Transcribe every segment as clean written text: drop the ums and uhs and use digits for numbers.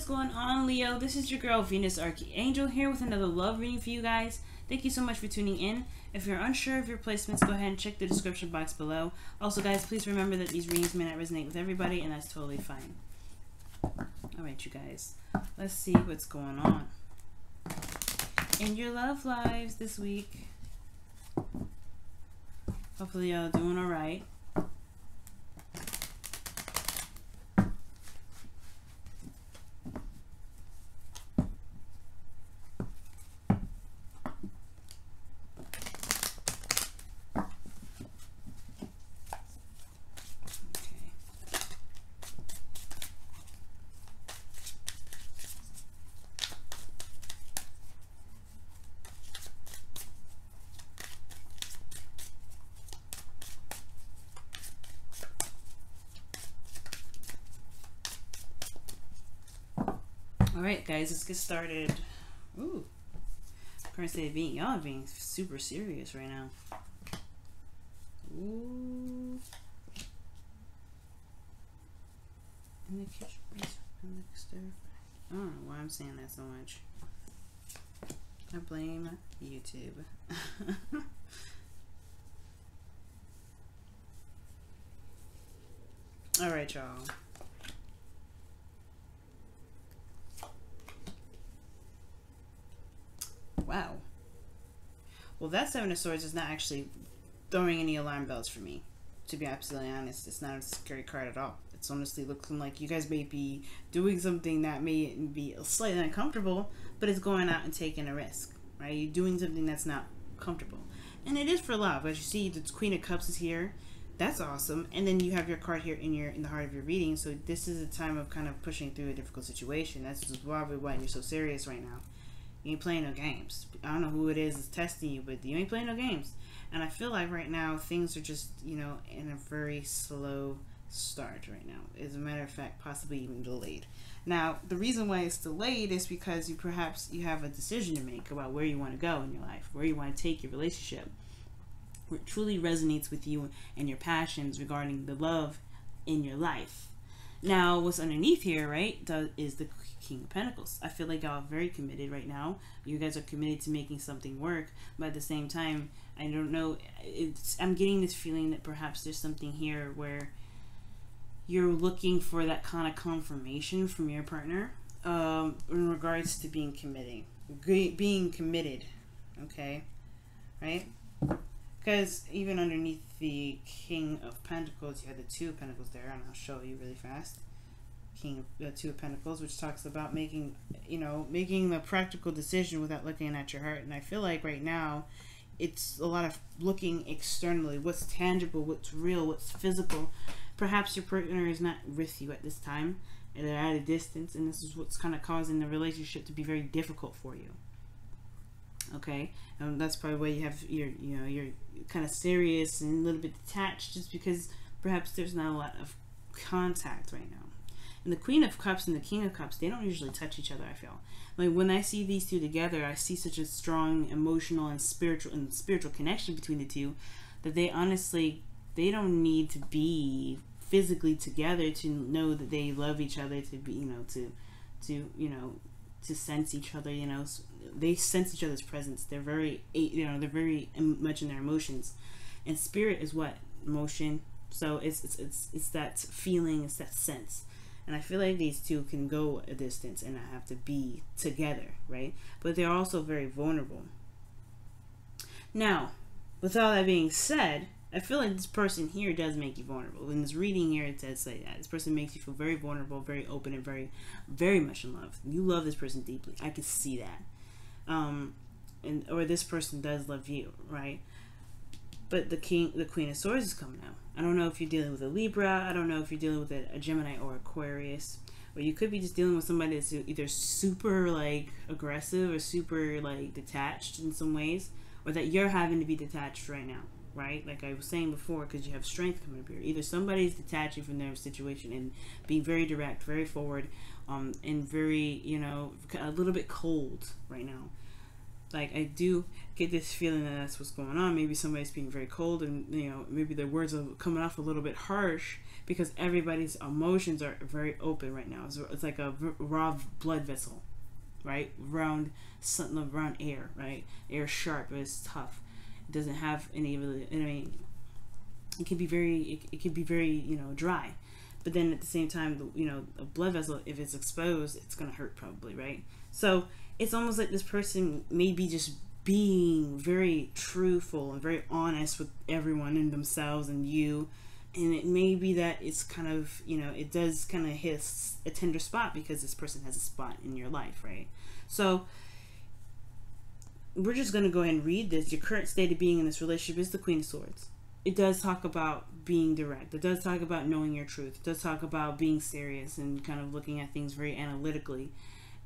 going on, Leo? This is your girl Venus Archangel here with another love reading for you guys. Thank you so much for tuning in. If you're unsure of your placements, go ahead and check the description box below. Also, guys, please remember that these readings may not resonate with everybody, and that's totally fine. Alright, you guys, let's see what's going on in your love lives this week. Hopefully y'all doing alright. Alright, guys, let's get started. Ooh. Current state of being, y'all are being super serious right now. Ooh. In the kitchen, I don't know why I'm saying that so much. I blame YouTube. Alright, y'all. Wow. Well, that Seven of Swords is not actually throwing any alarm bells for me. To be absolutely honest, it's not a scary card at all. It's honestly looking like you guys may be doing something that may be slightly uncomfortable, but it's going out and taking a risk, right? You're doing something that's not comfortable. And it is for love. As you see, the Queen of Cups is here. That's awesome. And then you have your card here in the heart of your reading. So this is a time of kind of pushing through a difficult situation. That's probably why you're so serious right now. You ain't playing no games. I don't know who it is that's testing you, but you ain't playing no games. And I feel like right now things are just, you know, in a very slow start right now. As a matter of fact, possibly even delayed. Now, the reason why it's delayed is because you have a decision to make about where you want to go in your life, where you want to take your relationship, where it truly resonates with you and your passions regarding the love in your life. Now, what's underneath here, right, is the King of Pentacles. I feel like y'all are very committed right now. You guys are committed to making something work, but at the same time, I don't know, I'm getting this feeling that perhaps there's something here where you're looking for that kind of confirmation from your partner in regards to being committed, okay, right? Because even underneath the King of Pentacles, you have the Two of Pentacles there, and I'll show you really fast. Two of Pentacles, which talks about making the practical decision without looking at your heart. And I feel like right now, it's a lot of looking externally. What's tangible, what's real, what's physical. Perhaps your partner is not with you at this time, and they're at a distance, and this is what's kind of causing the relationship to be very difficult for you. Okay, that's probably why you have you're kind of serious and a little bit detached, just because perhaps there's not a lot of contact right now. And the Queen of Cups and the King of Cups, they don't usually touch each other. I feel like when I see these two together, I see such a strong emotional and spiritual connection between the two that they don't need to be physically together to know that they love each other, to be to sense each other. They sense each other's presence. They're very much in their emotions, and spirit is what? Emotion. So it's that feeling, it's that sense. And I feel like these two can go a distance and not have to be together, right? But they're also very vulnerable. Now, with all that being said, I feel like this person here does make you vulnerable. In this reading here, it says like that. This person makes you feel very vulnerable, very open, and very, very much in love. You love this person deeply. I can see that. Or this person does love you, right? But the Queen of Swords is coming out. I don't know if you're dealing with a Libra. I don't know if you're dealing with a Gemini or Aquarius. Or you could be just dealing with somebody that's either super like aggressive or super like detached in some ways, or that you're having to be detached right now, right? Like I was saying before, because you have strength coming up here. Either somebody's detaching from their situation and being very direct, very forward, and very, a little bit cold right now. Like, I do get this feeling that that's what's going on. Maybe somebody's being very cold, and maybe the words are coming off a little bit harsh because everybody's emotions are very open right now. It's like a raw blood vessel, right? Around air, right? Air sharp, but it's tough. It doesn't have any really. I mean, it can be very. It can be very dry, but then at the same time, a blood vessel, if it's exposed, it's gonna hurt probably, right? So it's almost like this person may be just being very truthful and very honest with everyone and themselves and you. And it may be that it's kind of, it does kind of hit a tender spot because this person has a spot in your life, right? So we're just going to go ahead and read this. Your current state of being in this relationship is the Queen of Swords. It does talk about being direct. It does talk about knowing your truth. It does talk about being serious and kind of looking at things very analytically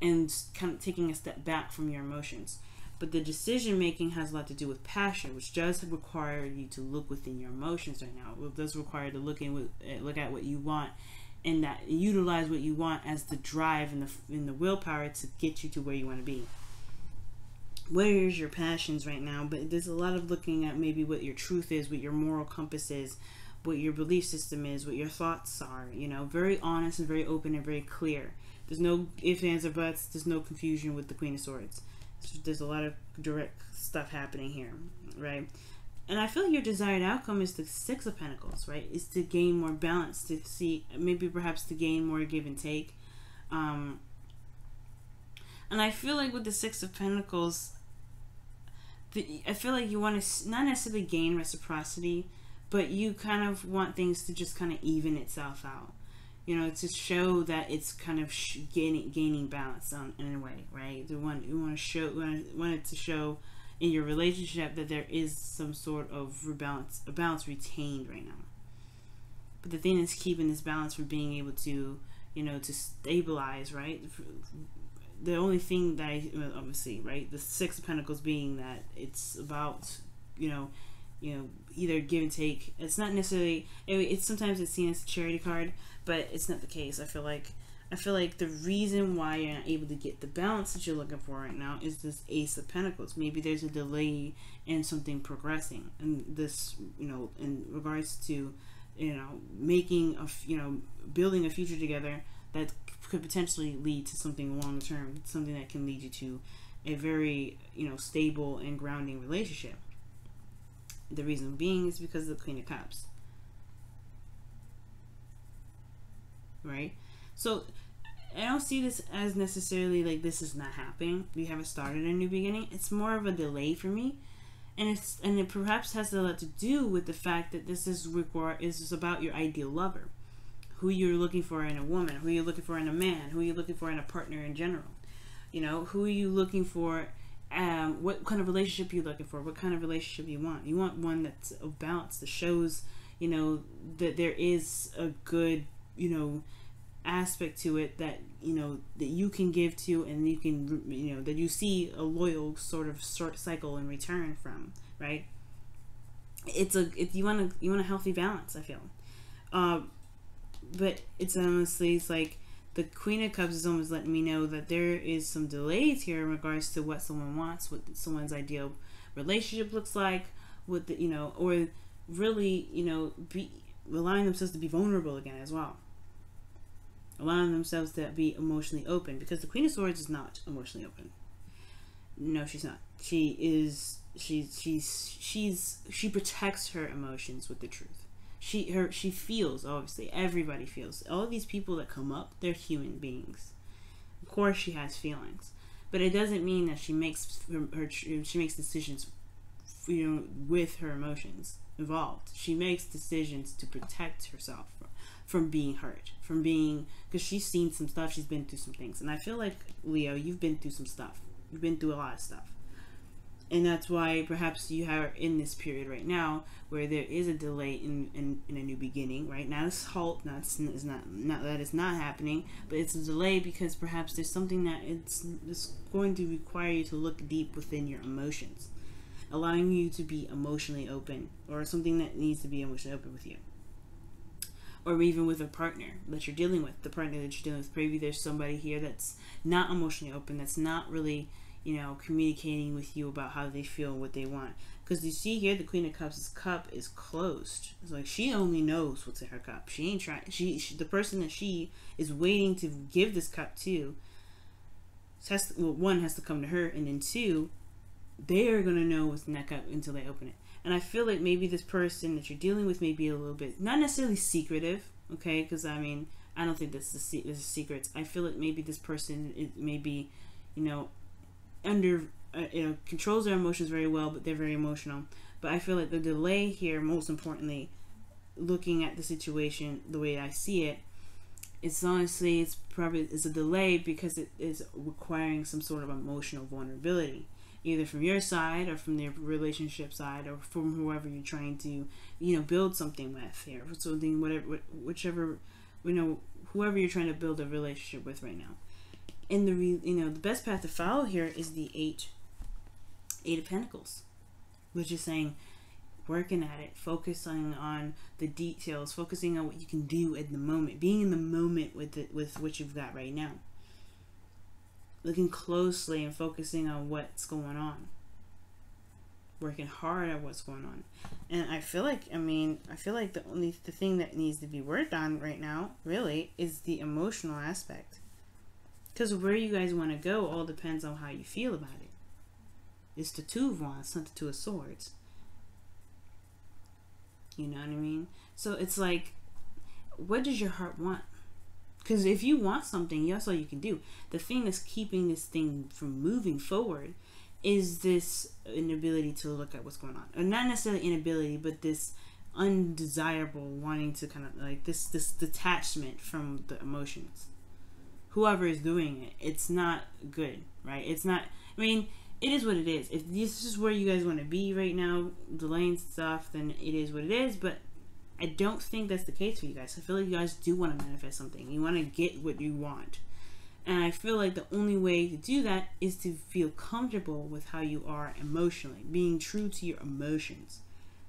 and kind of taking a step back from your emotions. But the decision making has a lot to do with passion, which does require you to look within your emotions right now. It does require you to look at what you want, and that utilize what you want as the drive and the willpower to get you to where you want to be. Where is your passions right now? But there's a lot of looking at maybe what your truth is, what your moral compass is, what your belief system is, what your thoughts are. Very honest and very open and very clear. There's no ifs, ands, or buts. There's no confusion with the Queen of Swords. There's a lot of direct stuff happening here, right? And I feel like your desired outcome is the Six of Pentacles, right? Is to gain more balance, to see, maybe perhaps to gain more give and take. And I feel like with the Six of Pentacles, I feel like you want to not necessarily gain reciprocity, but you kind of want things to just kind of even itself out. To show that it's kind of gaining balance in a way, right? You want it to show in your relationship that there is some sort of a balance retained right now. But the thing is keeping this balance from being able to, to stabilize, right? The only thing that obviously, right, the Six of Pentacles being that it's about, either give and take. It's not necessarily. It's sometimes it's seen as a charity card, but it's not the case. I feel like the reason why you're not able to get the balance that you're looking for right now is this Ace of Pentacles. Maybe there's a delay in something progressing, and this, in regards to, making building a future together that could potentially lead to something long term, something that can lead you to a very, stable and grounding relationship. The reason being is because of the Queen of Cups. Right? So I don't see this as necessarily like this is not happening. We haven't started a new beginning. It's more of a delay for me. And it perhaps has a lot to do with the fact that this is about your ideal lover. Who you're looking for in a woman, who you're looking for in a man, who you're looking for in a partner in general. Who are you looking for? What kind of relationship you're looking for? What kind of relationship you want? You want one that's of balance, that shows, that there is a good, aspect to it that, that you can give to, and you can, that you see a loyal sort of short cycle in return from, right? If you want a healthy balance, I feel. But it's like the Queen of Cups is almost letting me know that there is some delays here in regards to what someone wants, what someone's ideal relationship looks like, what the, or really, be allowing themselves to be vulnerable again as well. Allowing themselves to be emotionally open, because the Queen of Swords is not emotionally open. No, she's not. She protects her emotions with the truth. She feels, obviously. Everybody feels. All of these people that come up, they're human beings. Of course she has feelings. But it doesn't mean that she makes decisions, with her emotions involved. She makes decisions to protect herself from being hurt, because she's seen some stuff, she's been through some things. And I feel like, Leo, you've been through some stuff. You've been through a lot of stuff. And that's why perhaps you are in this period right now where there is a delay in a new beginning, right? Not a halt, not that it's not happening, but it's a delay because perhaps there's something that it's going to require you to look deep within your emotions, allowing you to be emotionally open, or something that needs to be emotionally open with you. Or even with a partner that you're dealing with, maybe there's somebody here that's not emotionally open, that's not really, you know, communicating with you about how they feel, what they want. Because you see here, the Queen of Cups' cup is closed. It's like she only knows what's in her cup. She ain't trying. She the person that she is waiting to give this cup to one has to come to her, and then two, they are gonna know what's in that cup until they open it. And I feel like maybe this person that you're dealing with may be a little bit not necessarily secretive, okay? Because I mean, I don't think this is secrets. I feel like maybe this person may be, you know, under you know, controls their emotions very well, but they're very emotional. But I feel like the delay here, most importantly, looking at the situation the way I see it, it's honestly, it's a delay because it is requiring some sort of emotional vulnerability, either from your side or from their relationship side or from whoever you're trying to, you know, build something with here, something, whichever, you know, whoever you're trying to build a relationship with right now. And you know, the best path to follow here is the Eight of Pentacles, which is saying working at it, focusing on the details, focusing on what you can do at the moment, being in the moment with what you've got right now, looking closely and focusing on what's going on, working hard at what's going on. And I feel like, the thing that needs to be worked on right now really is the emotional aspect, because where you guys want to go all depends on how you feel about it. It's the Two of Wands, not the Two of Swords. You know what I mean? So it's like, what does your heart want? Because if you want something, that's all you can do. The thing that's keeping this thing from moving forward is this inability to look at what's going on. Or not necessarily inability, but this undesirable wanting to kind of like this detachment from the emotions. Whoever is doing it, it's not good, right? It's not, I mean, it is what it is. If this is where you guys want to be right now, delaying stuff, then it is what it is. But I don't think that's the case for you guys. I feel like you guys do want to manifest something. You want to get what you want. And I feel like the only way to do that is to feel comfortable with how you are emotionally. Being true to your emotions.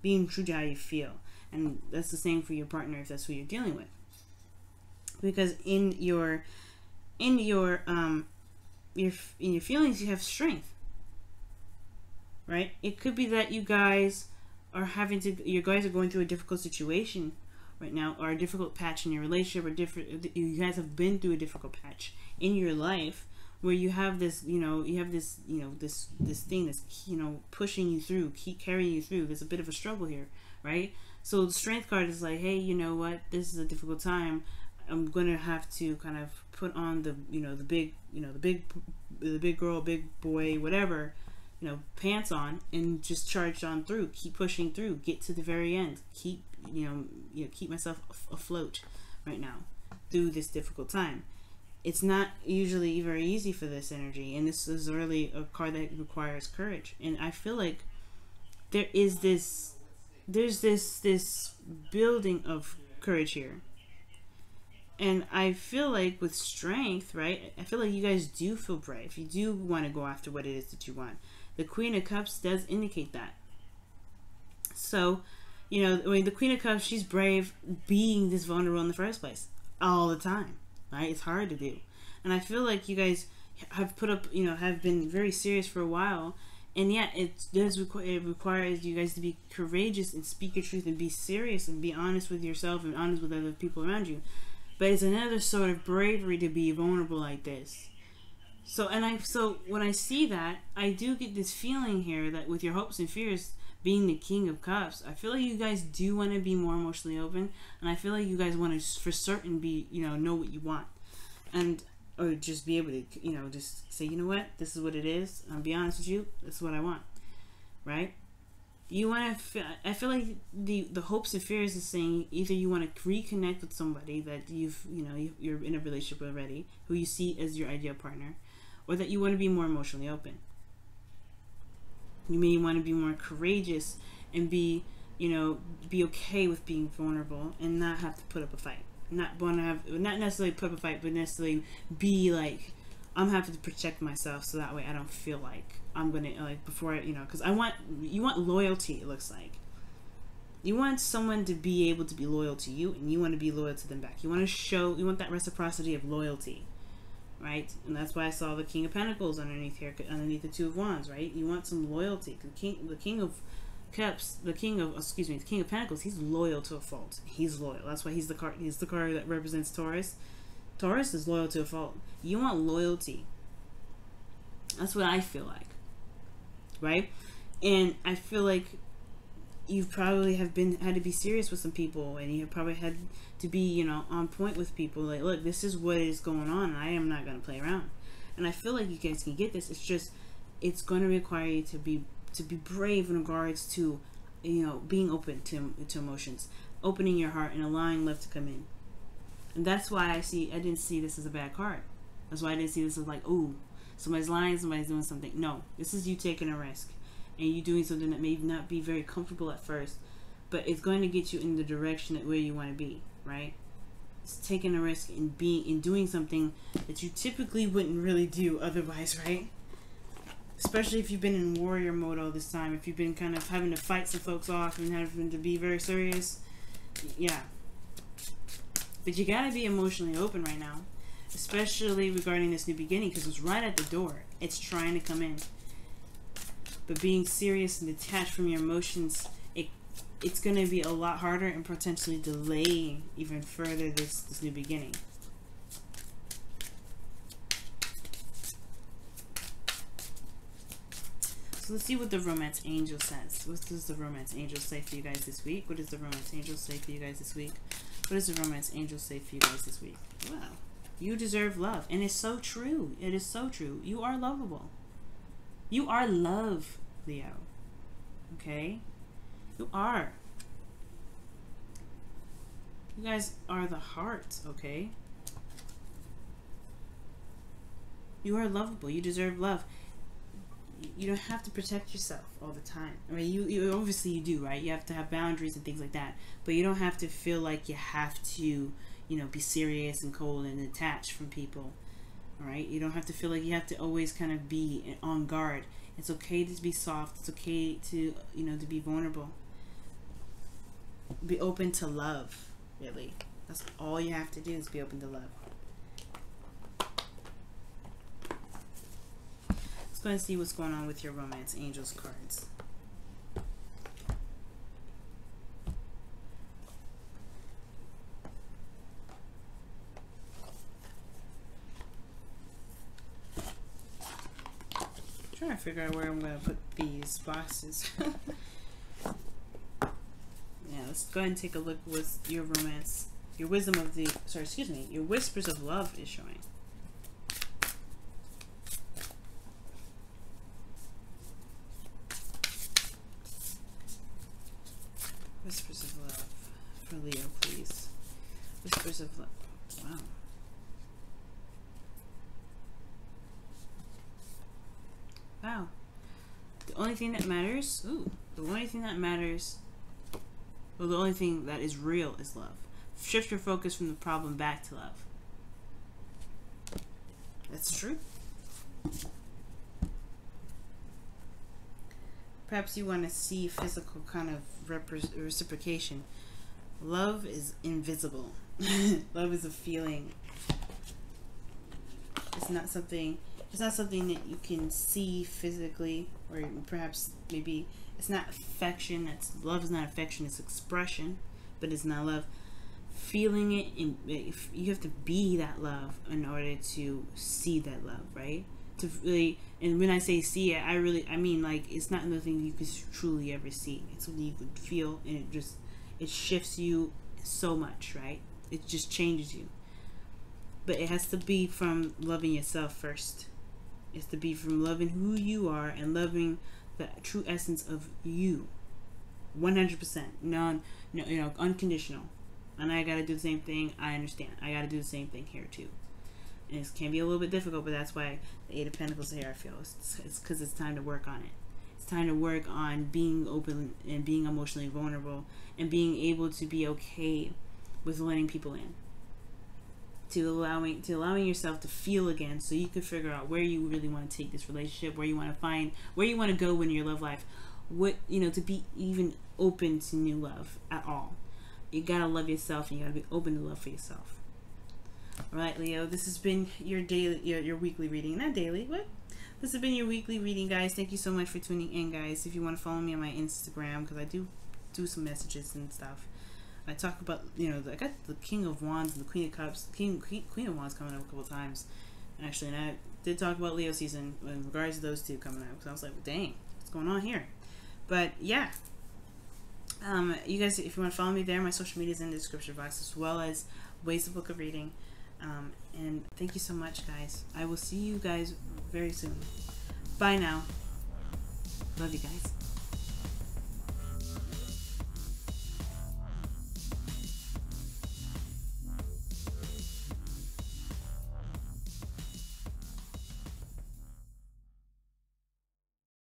Being true to how you feel. And that's the same for your partner if that's who you're dealing with. Because in your feelings you have strength. Right? It could be that you guys are going through a difficult situation right now, or a difficult patch in your relationship, or you guys have been through a difficult patch in your life where you have this, this thing that's, pushing you through, keep carrying you through. There's a bit of a struggle here, right? So the Strength card is like, hey, you know what? This is a difficult time. I'm gonna have to kind of put on the big girl, big boy, whatever, pants on, and just charge on through, keep pushing through, get to the very end, keep myself afloat right now through this difficult time. It's not usually very easy for this energy, and this is really a card that requires courage. And I feel like there's this building of courage here. And I feel like with Strength, right, I feel like you guys do feel brave. You do want to go after what it is that you want. The Queen of Cups does indicate that. So, the Queen of Cups, she's brave being this vulnerable in the first place. All the time, right? It's hard to do. And I feel like you guys have put up, have been very serious for a while. And yet, it requires you guys to be courageous and speak your truth and be serious and be honest with yourself and honest with other people around you. But it's another sort of bravery to be vulnerable like this. So when I see that, I do get this feeling here that with your hopes and fears being the King of Cups, I feel like you guys do want to be more emotionally open, and I feel like you guys want to for certain be, know what you want, or just be able to, just say, you know what, this is what it is. I'll be honest with you, this is what I want, right? You want to. I feel like the hopes and fears is saying either you want to reconnect with somebody that you're in a relationship with already, who you see as your ideal partner, or that you want to be more emotionally open. You may want to be more courageous and be okay with being vulnerable and not have to put up a fight. Not necessarily put up a fight, but necessarily be like, I'm having to protect myself so that way I don't feel like I'm gonna because you want loyalty. It looks like you want someone to be able to be loyal to you, and you want to be loyal to them back. You want that reciprocity of loyalty, right? And that's why I saw the King of Pentacles underneath here, underneath the Two of Wands, right? You want some loyalty. The King of Cups, the King of Pentacles, he's loyal to a fault. He's loyal. That's why he's the card that represents Taurus. Taurus is loyal to a fault. You want loyalty. That's what I feel like, right? And I feel like you probably had to be serious with some people, and you have probably had to be, you know, on point with people. Like, look, this is what is going on, and I am not going to play around. And I feel like you guys can get this. It's just, it's going to require you to be brave in regards to, you know, being open to emotions, opening your heart and allowing love to come in. And that's why I didn't see this as a bad card. That's why I didn't see this as like, ooh, somebody's lying, somebody's doing something. No, this is you taking a risk, and you doing something that may not be very comfortable at first, but it's going to get you in the direction where you want to be, right? It's taking a risk and doing something that you typically wouldn't really do otherwise, right? Especially if you've been in warrior mode all this time, if you've been kind of having to fight some folks off and having to be very serious, yeah. But you gotta be emotionally open right now, especially regarding this new beginning, because it's right at the door. It's trying to come in. But being serious and detached from your emotions, it's going to be a lot harder and potentially delay even further this new beginning. So let's see what the romance angel says. What does the romance angel say for you guys this week? What does the romance angel say for you guys this week? What does the romance angel say for you guys this week? Wow. You deserve love. And it's so true. It is so true. You are lovable. You are love, Leo. Okay? You are. You guys are the heart, okay? You are lovable. You deserve love. You don't have to protect yourself all the time. I mean, you obviously you do, right? You have to have boundaries and things like that. But you don't have to feel like you have to, you know, be serious and cold and detached from people. All right? You don't have to feel like you have to always kind of be on guard. It's okay to be soft. It's okay to, you know, to be vulnerable. Be open to love, really. That's all you have to do is be open to love. Let's go and see what's going on with your romance angels cards. Trying to figure out where I'm going to put these boxes. Yeah, let's go ahead and take a look with your romance. Your wisdom of the, sorry, excuse me, your whispers of love is showing. Whispers of love for Leo, please. Whispers of love. Wow. Wow. The only thing that matters, the only thing that matters, well, the only thing that is real is love. Shift your focus from the problem back to love. That's true. Perhaps you want to see physical kind of reciprocation. Love is invisible. Love is a feeling. It's not something that you can see physically, or perhaps maybe it's not affection. Love is not affection. It's expression, but it's not love. Feeling it, you have to be that love in order to see that love, right? To really, and when I say see it, I mean like it's not nothing you could truly ever see. It's something you could feel, and it shifts you so much, right? It just changes you. But it has to be from loving yourself first. It's to be from loving who you are and loving the true essence of you, 100%, unconditional. And I gotta do the same thing. I understand. I gotta do the same thing here too. And it can be a little bit difficult, but that's why the Eight of Pentacles here, I feel. It's because it's time to work on it. It's time to work on being open and being emotionally vulnerable and being able to be okay with letting people in. To allowing yourself to feel again, so you can figure out where you really want to take this relationship, where you want to go in your love life, to be even open to new love at all. You gotta love yourself, and you gotta be open to love for yourself. All right, Leo. This has been your daily, your weekly reading. Not daily. What? This has been your weekly reading, guys. Thank you so much for tuning in, guys. If you want to follow me on my Instagram, because I do some messages and stuff. I talk about, you know, I got the King of Wands and the Queen of Cups, Queen of Wands coming up a couple times, actually, and I did talk about Leo season in regards to those two coming up, because I was like, dang, what's going on here? But yeah, you guys, if you want to follow me there, my social media is in the description box, as well as Waite's Book of Reading. And thank you so much, guys. I will see you guys very soon. Bye now. Love you guys.